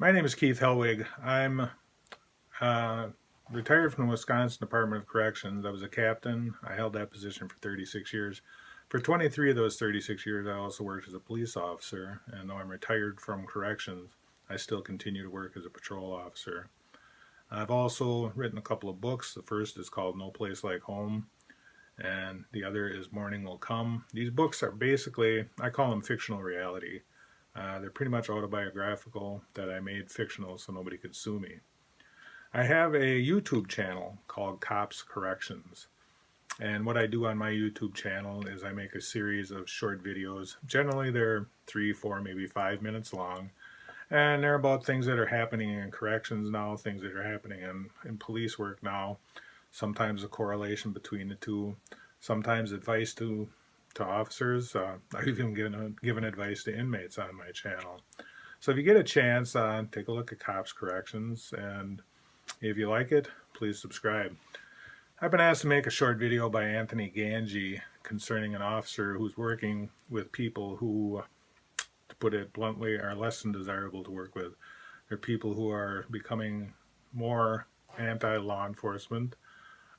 My name is Keith Helwig. I'm uh, retired from the Wisconsin Department of Corrections. I was a captain. I held that position for 36 years. For 23 of those 36 years, I also worked as a police officer. And though I'm retired from corrections, I still continue to work as a patrol officer. I've also written a couple of books. The first is called No Place Like Home, and the other is Morning Will Come. These books are basically, I call them fictional reality. They're pretty much autobiographical that I made fictional so nobody could sue me. I have a YouTube channel called Cops Corrections. And what I do on my YouTube channel is I make a series of short videos. Generally they're 3, 4, maybe 5 minutes long. And they're about things that are happening in corrections now, things that are happening in police work now. Sometimes a correlation between the two. Sometimes advice to officers. I've even given advice to inmates on my channel. So if you get a chance, take a look at Cops Corrections, and if you like it, please subscribe. I've been asked to make a short video by Anthony Ganji concerning an officer who's working with people who, to put it bluntly, are less than desirable to work with. They're people who are becoming more anti-law enforcement.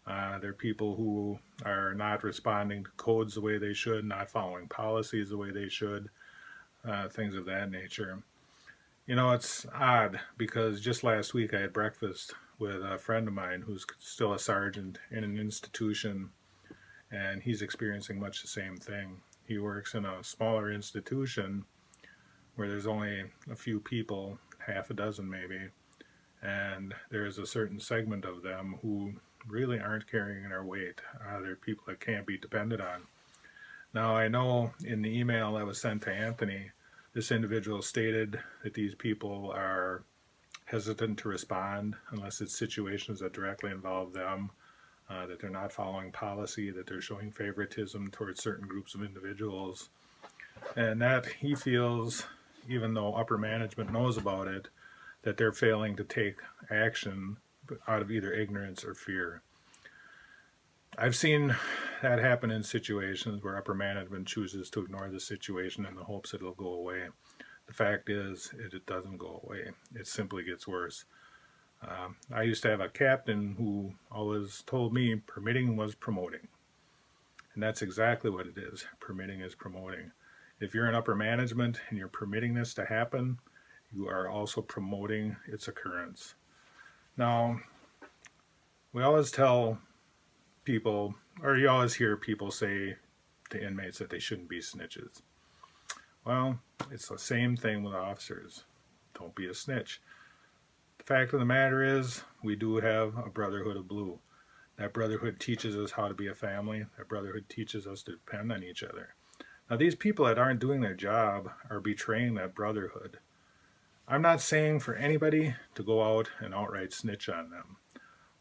They're people who are not responding to codes the way they should, not following policies the way they should, things of that nature. You know, it's odd because just last week I had breakfast with a friend of mine who's still a sergeant in an institution, and he's experiencing much the same thing. He works in a smaller institution where there's only a few people, half a dozen maybe, and there's a certain segment of them who really aren't carrying their weight. They're people that can't be depended on. Now, I know in the email that was sent to Anthony, this individual stated that these people are hesitant to respond unless it's situations that directly involve them, that they're not following policy, that they're showing favoritism towards certain groups of individuals, and that he feels, even though upper management knows about it, that they're failing to take action out of either ignorance or fear. I've seen that happen in situations where upper management chooses to ignore the situation in the hopes that it'll go away. The fact is, it doesn't go away. It simply gets worse. I used to have a captain who always told me permitting was promoting. And that's exactly what it is. Permitting is promoting. If you're in upper management and you're permitting this to happen, you are also promoting its occurrence. Now, we always tell people, or you always hear people say to inmates that they shouldn't be snitches. Well, it's the same thing with officers. Don't be a snitch. The fact of the matter is, we do have a brotherhood of blue. That brotherhood teaches us how to be a family. That brotherhood teaches us to depend on each other. Now, these people that aren't doing their job are betraying that brotherhood. I'm not saying for anybody to go out and outright snitch on them.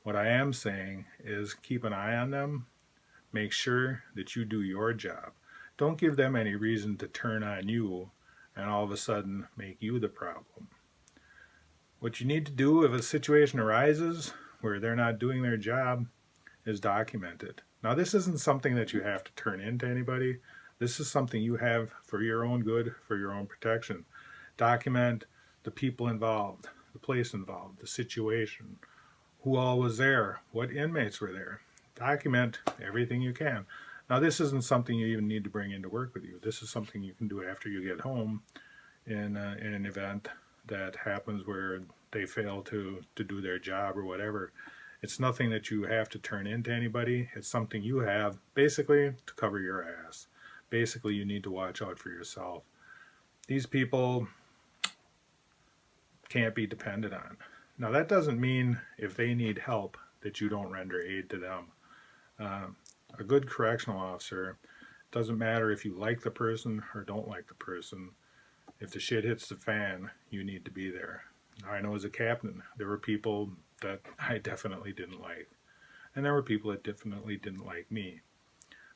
What I am saying is keep an eye on them. Make sure that you do your job. Don't give them any reason to turn on you and all of a sudden make you the problem. What you need to do if a situation arises where they're not doing their job is document it. Now, this isn't something that you have to turn in to anybody. This is something you have for your own good, for your own protection. Document the people involved, the place involved, the situation, who all was there, what inmates were there. Document everything you can. Now, this isn't something you even need to bring into work with you. This is something you can do after you get home in an event that happens where they fail to do their job or whatever. It's nothing that you have to turn into anybody. It's something you have basically to cover your ass. Basically, you need to watch out for yourself. These people can't be depended on. Now, that doesn't mean if they need help that you don't render aid to them. A good correctional officer, doesn't matter if you like the person or don't like the person. If the shit hits the fan, you need to be there. Now, I know as a captain, there were people that I definitely didn't like. And there were people that definitely didn't like me.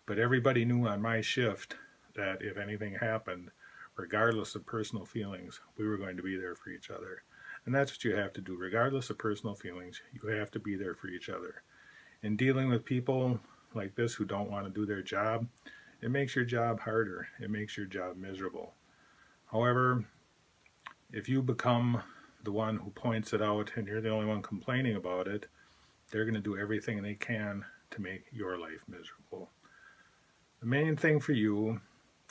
But everybody knew on my shift that if anything happened, regardless of personal feelings, we were going to be there for each other. And that's what you have to do. Regardless of personal feelings, you have to be there for each other. In dealing with people like this who don't want to do their job, it makes your job harder. It makes your job miserable. However, if you become the one who points it out and you're the only one complaining about it, they're going to do everything they can to make your life miserable. The main thing for you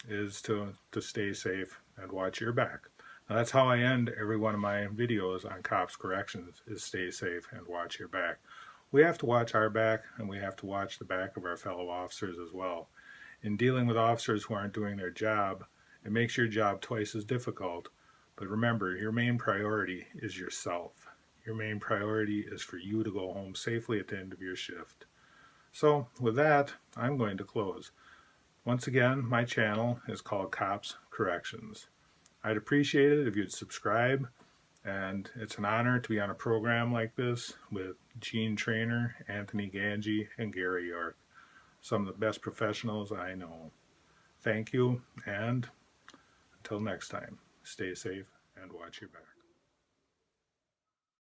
is to stay safe and watch your back. Now, that's how I end every one of my videos on cops corrections, is stay safe and watch your back. We have to watch our back, and we have to watch the back of our fellow officers as well. In dealing with officers who aren't doing their job, it makes your job twice as difficult. But remember, your main priority is yourself. Your main priority is for you to go home safely at the end of your shift. So with that, I'm going to close. Once again, my channel is called Cops Corrections. I'd appreciate it if you'd subscribe, and it's an honor to be on a program like this with Gene Trainer, Anthony Ganji, and Gary York, some of the best professionals I know. Thank you, and until next time, stay safe and watch your back.